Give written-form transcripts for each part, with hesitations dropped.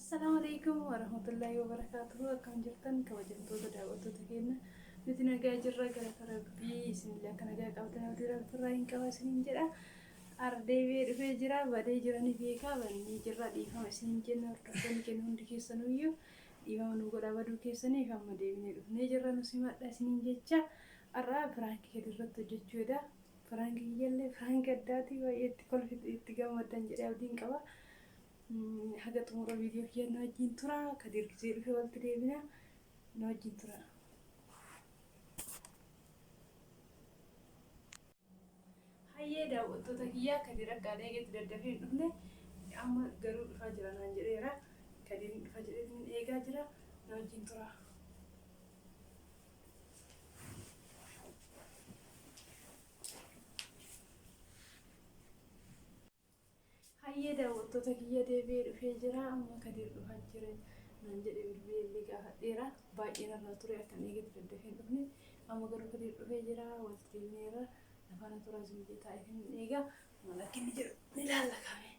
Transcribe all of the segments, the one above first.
Assalamualaikum warahmatullahi wabarakatuh. Akkam jirtan kabajamtoota daawwattoota keenya nuti nagaa jirra galata rabbii isinillee akka nagaa qabdan abdii rabbiirraa hin qaba isiniin jedha. Ardeebee dhufee jira badee jiranii beekaa bannee jirra dhiifama isiniin jenna hordoftoonni keenya hundi keessanuyyuu dhiifama nu godha baduu keessaniif amma deebinee dhufnee jirra nu simadha isiniin jecha har'a firaankii gadi irratti hojjechuudha. Firaankii jallee firaankii addaati baay'eetti kolfi itti gammadan jedhee abdiin qaba. Haga xumura viidiyoo kiyya na wajjin tura Kadir gisee dhufee walitti deebina na wajjin tura. Hayyee daawwattoota kiyyaa Kadir akka eegetti daddafee hin dhufne amma garuu dhufaa jira naan jedheera. Kadir dhufa jedhee eegaa jira na wajjin tura. Hayyee daawwattoota kiyya deebi'ee dhufee jira amma Kadir dhufaa jira naan jedhee bilbilee gaafadheera baay'ee narraa ture akka eegetti daddafee hin dhufne amma garuu Kadir dhufee jira walitti deebineera lafaana turaa zimjee taa'ee eegaa maal akka inni jedhu ni laalla kaa'e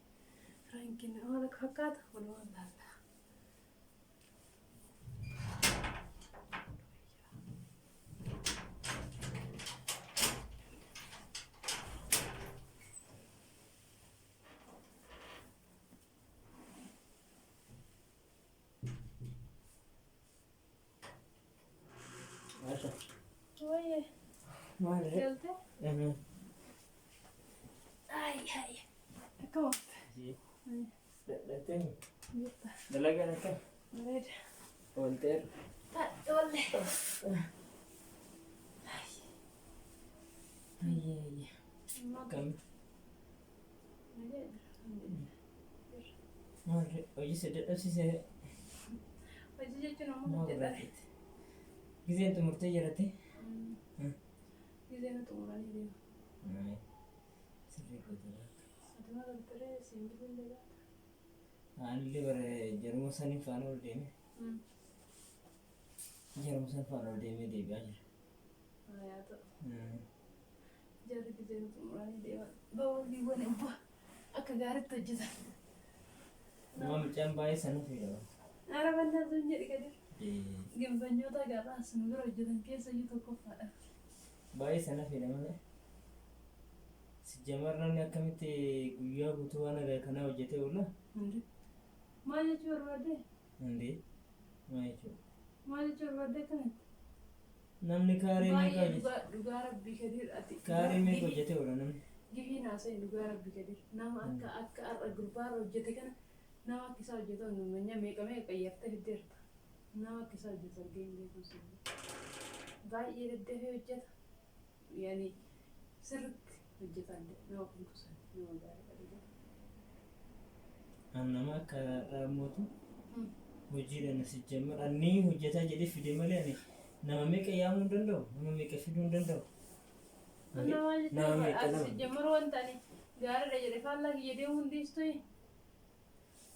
firaankiin maal akka fakkaata walumaan laalla. Oye, Madre. ¿qué Ay, ay. ¿Cómo? Sí. Ay, La tengo. ya está. Dalaga na ka. A ver. Volter. Ole. Ay. No, Kam. Oye, Madre. Oye, se te así se. ya que no me Madre. quedé. Gize tu murte yarate. Dice no tomar ni idea. Ay. Se rico de. Además, el perro siempre le da. Anli bare jarmu sani fanol deme. Jarmu san fanol deme de gajer. Ah, ya todo. Ya de que no tomar ni idea. Bawa di buena en pa. Akka gaari tojjita. Nama macam bayi sana fi da. Ara banda sun jadi kadir. Eh. Gambanyoota gaafa sun bira hojjetan keessa iyyuu tokkoffaadha. Bayi sana fi da male. Si jamarran akkamitti guyyaa guutuu waan agaa kana hojjetee oola? Hundi. Maal jechuu barbaadde? Hundee. Maal jechuudha? Maal jechuu barbaadde kanatti? Namni kaaree meeqa Baay'ee hojjete? dhugaa rabbii kadir ati. Kaaree meeqa hojjetee oola namni? Gifii naasee dhugaa rabbii kadir. Nama akka har'a gurbaarra hojjete kana nama akka isaa hojjetu manya meeqa qayyaftee fiddeerta. Nama akka isaa hojjetu argee hin beeku sun. Baay'ee daddafee hojjeta. Yaani sirriitti hojjeta nama kun kusan nama gaarii qabudha. Nama akka raammotu hojiidhaan si jammar anni hojjetaa jedhee fide malee ani nama meeqa yaamuu hin danda'u? Nama meeqa fiduu hin danda'u? Nama Nama meeqa jechuun nama? as jammaruu wanta ani gaariidha jedhee faallaa kiyya deemuu hundeessu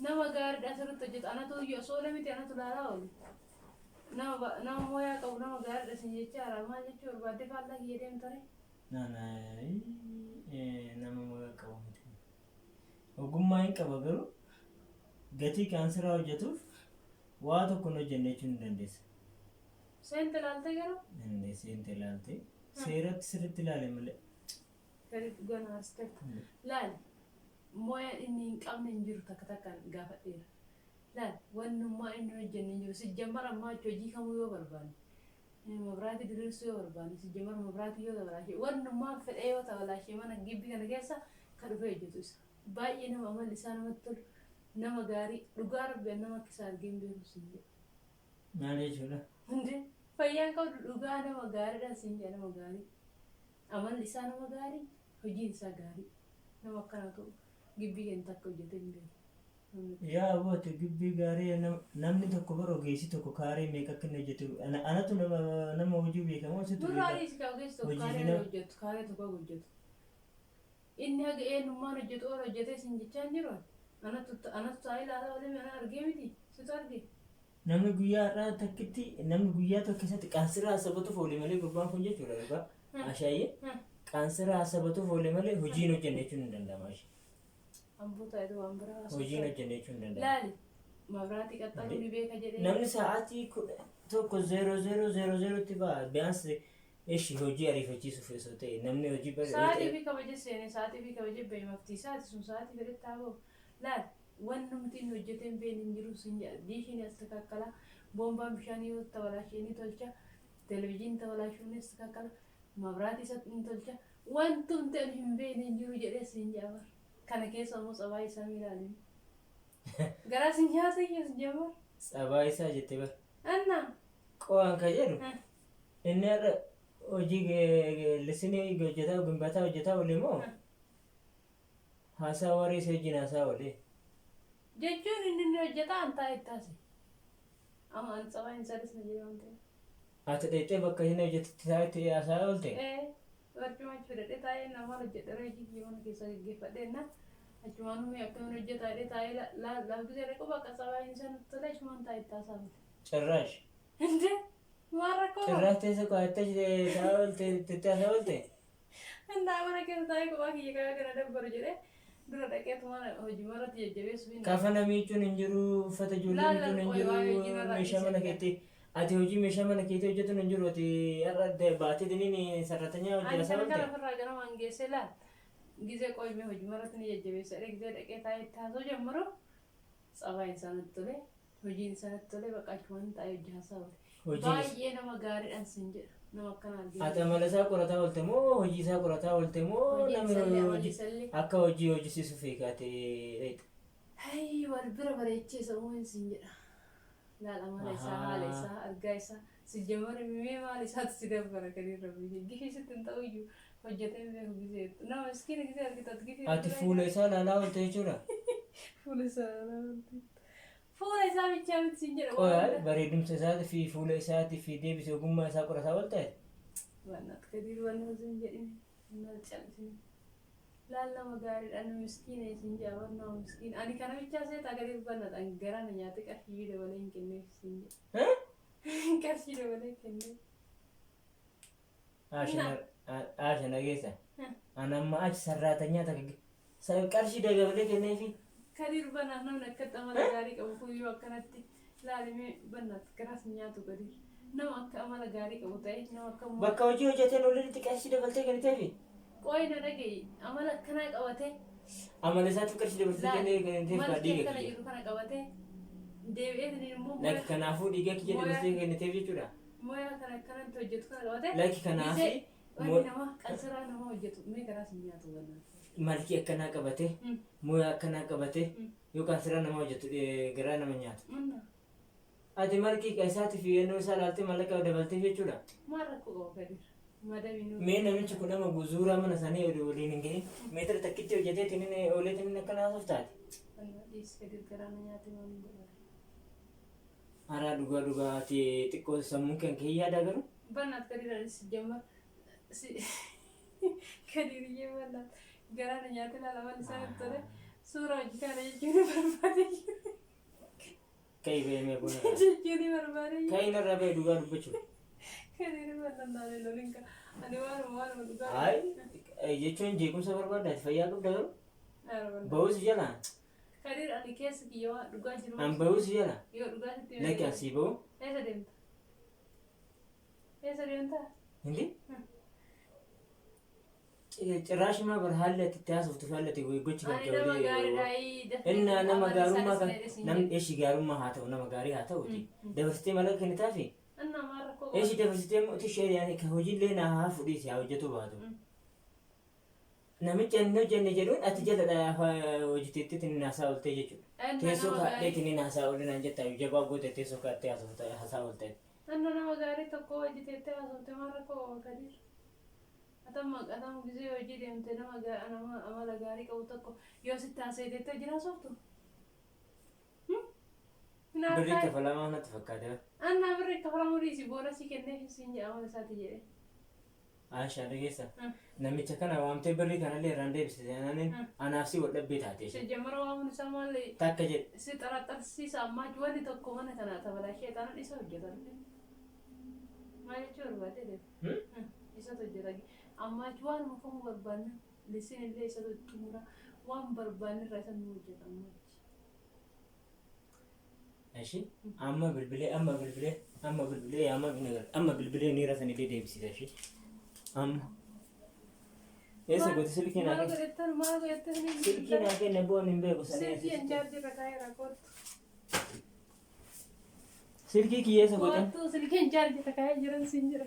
nama gaariidha asirratti hojjetu anatu iyyuu osoo lamiti anatu laalaa oolu. Nama mooyaa qabu nama gaariidha sin jechaara maal jechuu barbaadde faallaa kiyya deemtare. Nama mooyaa qabu miti. Ogummaa hin qaba garuu gatii kaanseraa hojjetuuf waa tokko hin hojjenne jechuun hin dandeessa. Seente laaltee garuu Dandeessee hin ilaalte seeratti sirriitti ilaale malee. gadi dhugaan as ta'e. Laali mooyaan inni hin qabne hin jiru takka takkaan gaafadheera. Laali wannummaa inni hojjenne hin jiru si jammar ammaa hojii kamuu yoo barbaanne. Mabiraatii diriirsuu yoo barbaanne si jammar mabiraatii yoo dabalaashee wannummaa fedhee yoo dabalaashee mana gibbii kana keessa kan dhufee hojjetu isa. Baay'ee nama amalli isaa namatti tolu nama gaarii dhugaa rabbiin nama akka isaa argee hin beeku siin jedha. Maal jechuudha? Hundi fayyaan qabdu dhugaa nama gaariidhaan siin jedha nama gaarii. Amalli isaa nama gaarii hojiin isaa gaarii nama akkanaatu gibbii kan takka hojjetee hin beeku. Yaa abooti gibbii gaarii namni tokko bara ogeessi tokko kaaree meeqa akka inni hojjetu anatu nama hojii beekamu situ Duraanis kan ogeessi tokko kaaree hojjetu kaaree tokko hojjetu. Inni haga eenyummaan hojjetu oola hojjetee siin jechaa hin jiru. Anatu taa'ee ilaalaa olee mana argee miti situ arge. namni guyyaa irraa takkitti namni guyyaa tokko keessatti qaansira sabatuuf oole malee gurbaan kun jechuudha yookaan ashaayyee qaansira sabatuuf oole malee hojiin hojjenne jechuun hin danda'amu. Amboota iddoo waan biraa Hojiin hojjenne jechuun hin danda'amu. laali Mabraatii qaxxaluu ni beeka jedhee. Namni sa'aatii tokko 00:00 ba'a. Biyyaansi eeshi hojii ariifachiisuuf osoo ta'e namni hojii sa'aatii fi kabaja seenee sa'aatii fi kabaja bahee maftii sa'aatii sun sa'aatii fedhetti haa bahu. Laal waan namti inni hojjetee hin beekne hin jiru sin jedha. Diishiin as takakkala. Boombaan bishaanii yoo tabalaashee ni tolcha. Televezyiin tabalaashuu ni as takakkala. Mabraatii isa ni tolcha. Wanti hundi ani hin beekne hin jiru jedhee sin jedha. Kana keessa immoo tsabaa isaa ilaalin. Garaa sin nyaata iyyuu sin jedha. Tsabaa isaa jettee bara. Anna. Qo'aan kan jedhu inni har'a hojii lisinii hojjetaa gumbataa hojjetaa oole moo haasaa warri isa wajjin haasaa oole. Jechuun inni hojjetaa antaa ittaasi. Amma an tsabaa hin sadis na jedhe waan ta'eef. Ati dheettee bakka inni hojjetti taa'etti haasaa oolte. Barcuma achi fudhadhee taa'ee nama hojjedha hojii mana keessa gaggeeffadheenna achumaan humni akkamiin hojjetaadhee taa'ee laaffisee dhaqu bakka tsabaa hin sana tola achumaan taa'ee haasaa oole. Cirraash. Inde maal rakkoo? Cirraash teessa qo'attee taa'aa oolte tettee haasaa oolte. Indaa mana keessa taa'ee kophaa kiyya karaa kana dabbaru jedhee dura dhaqeetuma hojii marratti jajjabeessuuf. Kafana miicuun hin jiru uffata ijoollee miicuun hin jiru meeshaa mana keetti. Ati hojii meeshaa mana keetti hojjetuun hin jiru ati har'a baatee diniin sarratanyaa hojjeta sababte. Ani kana ofirraa gara mangeessee laal gizee qoyimee hojii marratti ni jajjabeessa gizee dhaqee taa'ee itti haasoo jammaru tsabaa isaanitti tole hojiin isaanitti tole bakka achumaan taa'ee hojii haasaa oole. Baay'ee nama gaariidhaan sin jedha nama akkana argina. Ati amala isaa qorataa oolte moo hojii isaa qorataa oolte moo namni akka hojii hojjisiisuuf eegaate dheedha. Hayi wal bira bareecheessa uumin sin jedha. Laal amala isaa haala isaa argaa isaa si jammara mimee maal isaatti si dabbara kan irra biifee gifii sitti hin ta'u iyyuu hojjetee beeku gizeetu. Nama miskiina gizee argitatu gifii. Ati fuula isaa laalaa oolte jechuudha. Fuula isaa laalaa oolte. Fuula isaa bichaa miti sin jedha. Qoyaa bareedumsa isaatii fi fuula isaatii fi deebisee ogummaa isaa qorataa oolte. Wannaat gadi wanna sin jedhine maal callisine. Laal nama gaariidhaan miskiina isin jedha nama miskiina. Ani kana bichaa seetaa gadi bannadhaan garaan nyaate qarshii dabalee hin kenneef sin jedha. Qarshii dabalee hin kenneef. Aashan dhageessa. Ani amma achi sarraatanyaa takka qarshii dabalee kenneefi. Kadir banaa namni akkatti amala gaarii qabu kuyyuu akkanatti laalimee bannaatti garaas nyaatu gadi. Nama akka amala gaarii qabu ta'e nama akka bakka hojii hojjeteen walitti qarshii dabaltee kenniteefi. Qoyina dhagaye amala akkanaa qabatee. Amala isaatti qarshii dabaltee kenniteef baadiyyaa kiyya. Kana jiru kana qabatee deebi'ee immoo. Lakki kanaafuu dhiigaa kiyya dabaltee kenniteef jechuudha. Mooyaa kana akkanatti hojjetu kana qabatee. Lakki kanaafi. Wanni nama qansiraa nama hojjetu mee garaas nyaatu wannaan. Malkii akkanaa qabatee mooyaa akkanaa qabatee yookaan sirra nama hojjetu garaa nama nyaatu. Ati malkii isaatiif yennoo isaa ilaaltee mallaqa dabaltee jechuudha. Maal rakkoo qabu Kadir? Mee namichi kun nama guzuuraa mana sanii waliin hin gahin meetira takkitti hojjetee tinin oolee tinin akkana haasuuf taate. Haraa dhugaa ati xiqqoo sammuu kan kee yaada garuu. Bannaat Kadiraanis jammar Kadiriyyee bannaat. Garaan nyaata ilaalaman isaanitti tole suuraa hojii kana jechuun barbaade Kai beemee buna jechuun barbaade kai narraa ba'e dhugaa dubbachuu Kadiri bannaan lolinka ani waan dhugaa ay jechuun jeequmsa barbaadaati fayyaa qabda garuu ba'uus jala Kadir ani keessa kiyyaa dhugaa jiru an ba'uus jala yoo dhugaa sitti lakki asii ba'u eessa deemta hindi ጭራሽ ማበር ሀለት ተያዝኩት ፈልት ጎች እና nama gaarummaa kan namni eeshi gaarummaa haa ta'u nama gaarii haa ta'u dabarsitee mala kennitaafi eeshi dabarsitee muti sheeriyaan kan hojiillee naa haa fudhiisi haa hojjetu baatu namichi inni hojjenne jedhuun ati jala hojjeteetti inni haasaa ooltee jechuudha teessoo kaadheetti inni haasaa oolee naan jettaa jabaa goote teessoo kaadhee haasaa ooltee nama gaarii tokko hojjeteetti haasofte maal rakkoo Kadir Atam gizee hojii deemte nama amala gaarii qabu tokko yoo sitti haasa'eettee jira sooftu. Birrii kafalamaa natti fakkaate. Annaa birrii kafalamuu dhiisi booda si kenneef siin jedha amala isaati jedhee. Aashaa dhageessa. Namicha kana waamtee birrii kanallee irraan deebisite anaaf si waldhabbee taate. Jammara waamuun isaa maallee. Takka jedhe. Si xaraxarsiisa ammaa wanni tokko mana kana tabalaa sheexaana isa hojjetan. Maal jechuu barbaade deemu. Isa hojjetan. Amma waan mukamu barbaanne lisin illee isa xumura waan barbaanne irraa isa nu hojjetamu. Ashi amma bilbilee amma bilbilee ni rafanii deebisita ashi amma eessa gooti silkii naa kenna silkii naa kenna bu'aan hin beeku silkii kiyyeessa godhan silkiin chaarjii takkaa jiran siin jira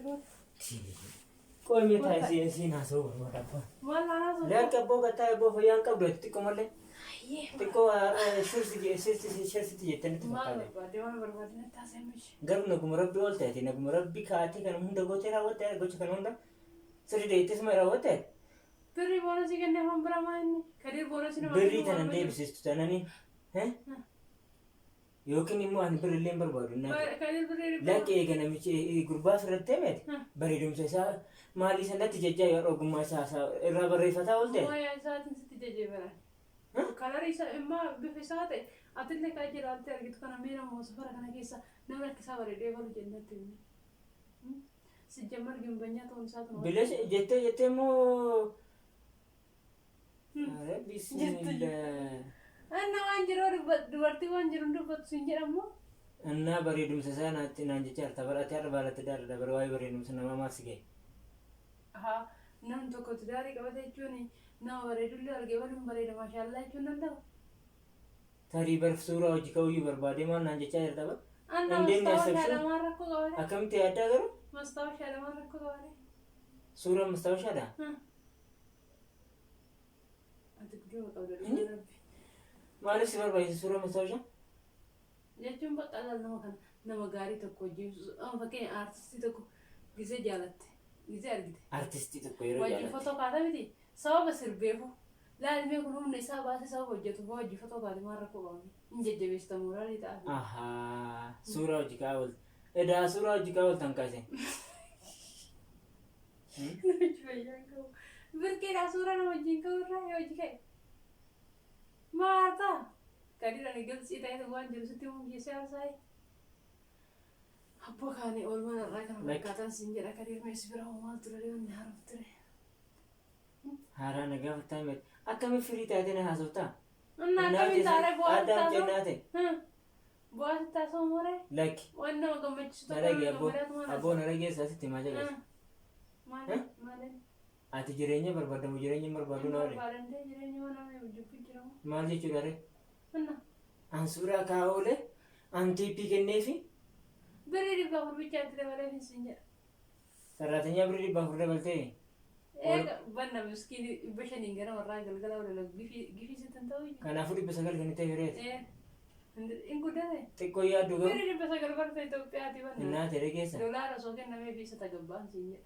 qoomii taasisee siin haasa'u barbaada lakka abboo gattaa abboo fayyaan qabdu xiqqoo malee xiqqoo shirsitti jettanitti fakkaate garuu naguma rabbi ol ta'e naguma rabbi kaatee kan hunda gootee raawwatte gocha kan hunda sirrii deettesuma raawwatte birrii boonasii kennee afaan biramaa inni kadir boonasii nama birrii tanan deebisistu tananii yookiin immoo ani birrillee hin barbaadu lakki eega namichi gurbaa firrattee meeti bareedumsa isaa maalii sanatti jajjaa yoo ogummaa isaa irraa barreeffataa ol ta'e isaatiin sitti jajjeebaran kalarii isaa immoo bifa isaa ta'e atillee kaa jiraattee argitu kana mee namoo safara kana keessa namni akka isaa bareedee balu jennatti sijjammar gimbanyaa ta'uun isaa tun bilees jettee immoo bismillah anna waan jiru dubartii waan jiru dubbatu siin jedhamu anna bareedumsa isaa naatti naan jecha harta baratee har'a baalatti daara dabara waa'ee bareedumsa namaa maal si ga'e namni tokko tidaarii qabate jechuun nama bareedullee argee baluun bareeda maashaallah jechuun danda'u tarii barf suuraa hojii ka'uyyuu barbaadee maal naan jechaa jirta ba anna mastaawashaa lamaan rakkoo qabate akkamitti yaaddaa garuu mastaawashaa lamaan rakkoo qabate suuraa mastaawashaadha ati guddoo qabda maaliif si barbaachisa suuraa mastaawashaa jechuun bakka nama kana nama gaarii tokko wajjin fakkeenya aartistii tokko gisee jaalatte gisee argite artistii tokko yeroo jaalatte wajjin fotoo kaata miti sababa sirbeefu laalmee kun humna isaa baasee sababa hojjetu wajjin fotoo kaate maal rakkoo qabame hin jajjabeessita mooraalii ta'a suuraa hojii kaa oolta edaa suuraa hojii kaa ooltan kaase birkeedhaa suuraa nama wajjin ka'u irraa yoo hojii ka'e maata kadira ni galsi ta'e waan jiru sitti hundeessee haasa'e abboo kaanii oolmaan irraa kana fakkaatan siin jedha kadir meessi bira maal ture deemne haaraaf ture haaraa nagaa fattaa mee akkamiin firii taatee na haasoftaa akkamiin taaree aadaam jennaate bu'aa taasoo mooree lakki waan nama gammachiisu naragee abboo naragee isaasitti maa jagaati maali ati jireenya barbaadamu jireenya barbaadu na barbaadantee jireenya waan nama hojjetu jiramu maal jechuudha ree an suuraa kaa'oole an tiippii kenneefi birrii dhibbaa gurbichaatti dabalee fi siin jedha sarraatenyaa birrii dhibbaa furda baltee banna miskiin dhibba shaniin gara warraa galgala wala gifii sitan ta'uu kanaafuu 900 kan ta'e fireeti in guddate xiqqoo yaaddu garuu birrii 900 barta Itoophiyaati banna innaa tere keessa dolaara osoo kennamee fi isa tagabbaan siin jedha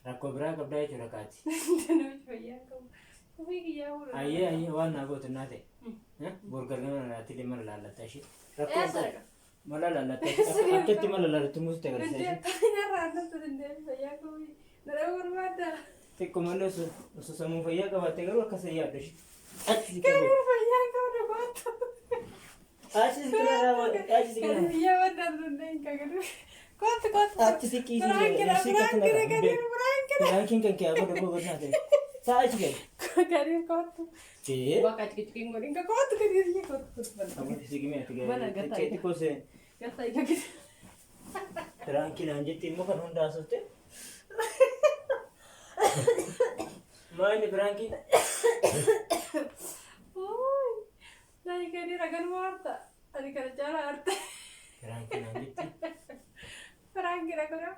rakkoo biraa qabdaa jechuudha kaati namichi fayyaa qabu ofii kiyyaa fuudha ayyee waan naa gootu innaa ta'e borgargama nanaatti dhimma laallatta ishee rakkoo mala laallatta akkatti mala laalatti muuzitti agarsiisa xiqqoo malee osoo sammuu fayyaa qabaatte garuu akkasa yaadda ishee Ranking kan kaya apa dulu natin. Saan sige? Karir kotu. Sige. Baka chikichikin ko rin ka kotu karirnya kotu. Kamu sige me tige. Bana gatay. Kiti ko se. Gatay ka gitu. Ranking anjitin mo kan Honda soste. Main ni ranking. Oy. Nai karir agan marta. Adi kara cara arta. Ranking anjitin. Ranking ako na.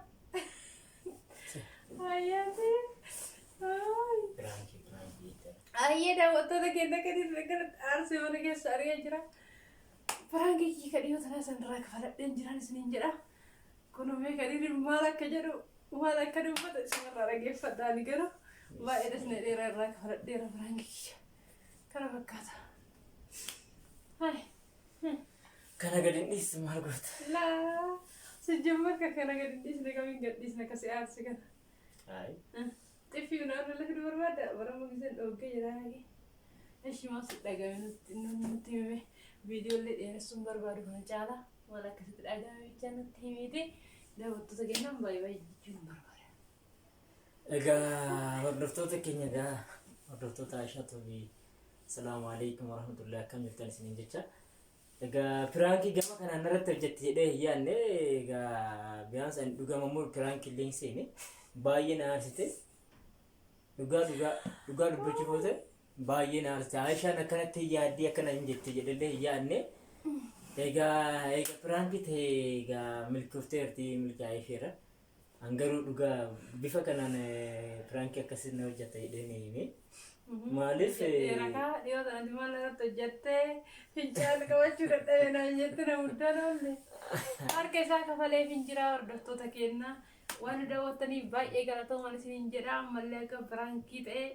Ayah sih, ayah dah waktu tu kita kan dekat arsi mana ke sari aja. Perang kiki kadi itu sana sendiri kepada dangeran sini aja. Kono me kadi di malah kerja buat semua orang gefat dan negara. Wah ada sendiri orang kepada dia perang kiki. Karena berkata, hai, karena gading ini semua got. Lah, sejumlah karena gading ini sudah kami gading ini kasih arsi kan. Hai. Tapi udah lagi dua ada orang mau bisa oke jadi lagi. Asyik masuk daga nanti video lihat ya sumber baru mana cara malah kesit ada channel TV itu dah waktu sekian bye jumpa baru. Egaa hordoftoota keenya egaa hordoftoota Aishaa Tuubii Assalamu alaikum warahmatullahi akkam jirtan isiniin jecha Egaa pirankii gama kanaan irratti hojjetti jedhee yaadne egaa biyyaansa dhugamamuu pirankii illee seene baay'ee na aarsite dhugaa dubbachuuf ta'e baay'ee na aarsite Aishaan akkanatti yaaddii akkana hin jette jedhee yaadne egaa pirankii ta'e egaa milkoofteerti milkaa'ee isheera hangaruu dhugaa bifa kanaan pirankii akkasii na hojjeta jedhee hime. Maaliif rakaa dhiyoo sanatti maal irratti hojjettee fincaan qabachuu dadhabee naan jette na muddaan oolle harka isaa kafalee finjiraa hordoftoota kennaa waan daawwattaniif baay'ee galatoomaa isiniin jedha ammallee akka piraankii ta'ee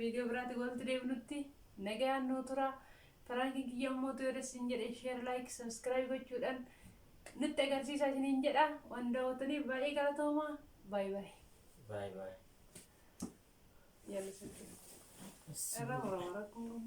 viidiyoo biraatti walitti deebinutti nagayaan nuu tura piraankii kiyya immoo yoo isin jedhe sheer laayik sabskiraayib gochuudhaan nutti agarsiisaa isiniin jedha waan daawwattaniif baay'ee galatoomaa baay baay. Yalla. Era orang-orang